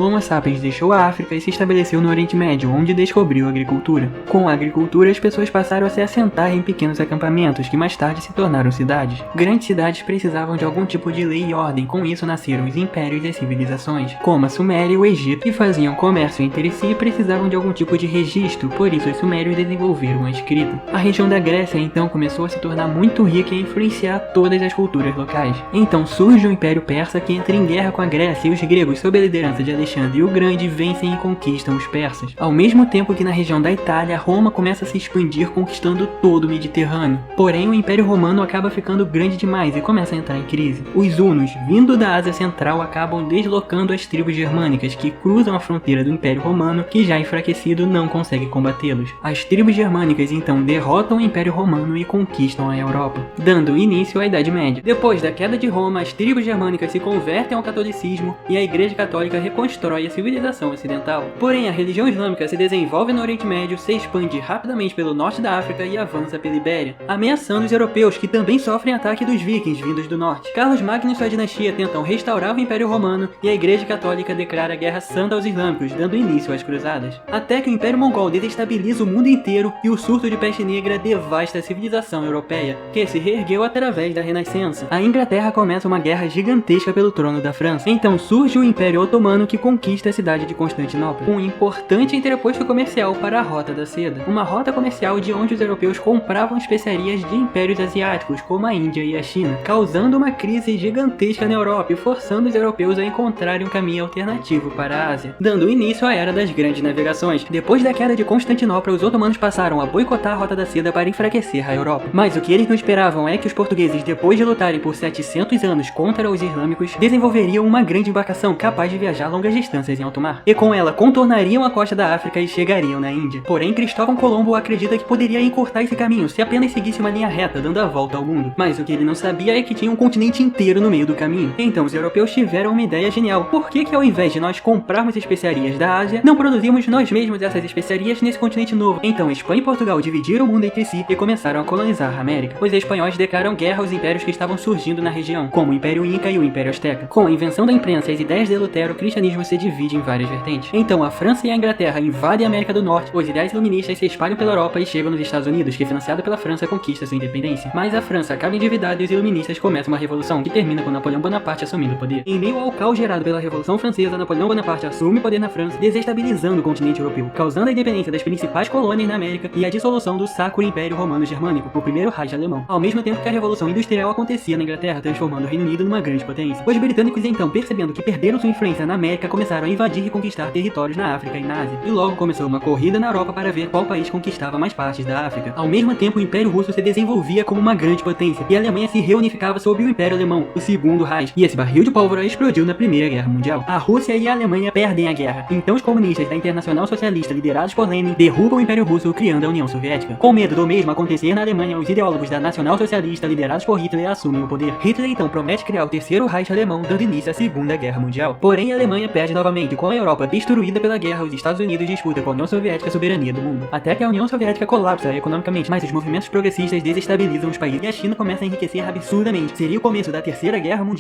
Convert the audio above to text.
Homo sapiens deixou a África e se estabeleceu no Oriente Médio, onde descobriu a agricultura. Com a agricultura, as pessoas passaram a se assentar em pequenos acampamentos, que mais tarde se tornaram cidades. Grandes cidades precisavam de algum tipo de lei e ordem, com isso nasceram os impérios e as civilizações, como a Suméria e o Egito, que faziam comércio entre si e precisavam de algum tipo de registro, por isso os sumérios desenvolveram a escrita. A região da Grécia então começou a se tornar muito rica e a influenciar todas as culturas locais. Então surge o Império Persa, que entra em guerra com a Grécia, e os gregos, sob a liderança de Alexandre o Grande, vencem e conquistam os persas. Ao mesmo tempo que na região da Itália, Roma começa a se expandir, conquistando todo o Mediterrâneo. Porém, o Império Romano acaba ficando grande demais e começa a entrar em crise. Os hunos, vindo da Ásia Central, acabam deslocando as tribos germânicas, que cruzam a fronteira do Império Romano, que já enfraquecido não consegue combatê-los. As tribos germânicas então derrotam o Império Romano e conquistam a Europa, dando início à Idade Média. Depois da queda de Roma, as tribos germânicas se convertem ao catolicismo e a Igreja Católica reconstrói a civilização ocidental. Porém, a religião islâmica se desenvolve no Oriente Médio, se expande rapidamente pelo norte da África e avança pela Ibéria, ameaçando os europeus, que também sofrem ataque dos vikings vindos do norte. Carlos Magno e sua dinastia tentam restaurar o Império Romano e a Igreja Católica declara guerra santa aos islâmicos, dando início às cruzadas. Até que o Império Mongol desestabiliza o mundo inteiro e o surto de peste negra devasta a civilização europeia, que se reergueu através da Renascença. A Inglaterra começa uma guerra gigantesca pelo trono da França. Então surge o Império Otomano, que conquista a cidade de Constantinopla, um importante entreposto comercial para a Rota da Seda, uma rota comercial de onde os europeus compravam especiarias de impérios asiáticos, como a Índia e a China, causando uma crise gigantesca na Europa e forçando os europeus a encontrarem um caminho alternativo para a Ásia, dando início à Era das Grandes Navegações. Depois da queda de Constantinopla, os otomanos passaram a boicotar a Rota da Seda para enfraquecer a Europa. Mas o que eles não esperavam é que os portugueses, depois de lutarem por 700 anos contra os islâmicos, desenvolveriam uma grande embarcação capaz de viajar longas distâncias em alto mar, e com ela contornariam a costa da África e chegariam na Índia. Porém, Cristóvão Colombo acredita que poderia encurtar esse caminho se apenas seguisse uma linha reta, dando a volta ao mundo. Mas o que ele não sabia é que tinha um continente inteiro no meio do caminho. Então os europeus tiveram uma ideia genial. Por que ao invés de nós comprarmos especiarias da Ásia, não produzimos nós mesmos essas especiarias nesse continente novo? Então Espanha e Portugal dividiram o mundo entre si e começaram a colonizar a América. Os espanhóis declaram guerra aos impérios que estavam surgindo na região, como o Império Inca e o Império Azteca. Com a invenção da imprensa e as ideias de Lutero, o cristianismo se divide em várias vertentes. Então a França e a Inglaterra invadem a América do Norte, os ideais iluministas se espalham pela Europa e chegam nos Estados Unidos, que financiado pela França conquista sua independência. Mas a França acaba endividada e os iluministas começam uma revolução que termina com Napoleão Bonaparte assumindo o poder. Em meio ao caos gerado pela Revolução Francesa, Napoleão Bonaparte assume o poder na França, desestabilizando o continente europeu, causando a independência das principais colônias na América e a dissolução do Sacro Império Romano Germânico, o primeiro Reich alemão, ao mesmo tempo que a Revolução Industrial acontecia na Inglaterra, transformando o Reino Unido numa grande potência. Os britânicos então, percebendo que perderam sua influência na América, começaram a invadir e conquistar territórios na África e na Ásia. E logo começou uma corrida na Europa para ver qual país conquistava mais partes da África. Ao mesmo tempo, o Império Russo se desenvolvia como uma grande potência, e a Alemanha se reunificava sob o Império Alemão, o Segundo Reich, e esse barril de pólvora explodiu na Primeira Guerra Mundial. A Rússia e a Alemanha perdem a guerra, então os comunistas da Internacional Socialista, liderados por Lenin, derrubam o Império Russo, criando a União Soviética. Com medo do mesmo acontecer na Alemanha, os ideólogos da Nacional Socialista, liderados por Hitler, assumem o poder. Hitler então promete criar o Terceiro Reich alemão, dando início à Segunda Guerra Mundial. Porém, a Alemanha perde novamente, com a Europa destruída pela guerra, os Estados Unidos disputam com a União Soviética a soberania do mundo, até que a União Soviética colapsa economicamente, mas os movimentos progressistas desestabilizam os países e a China começa a enriquecer absurdamente. Seria o começo da Terceira Guerra Mundial.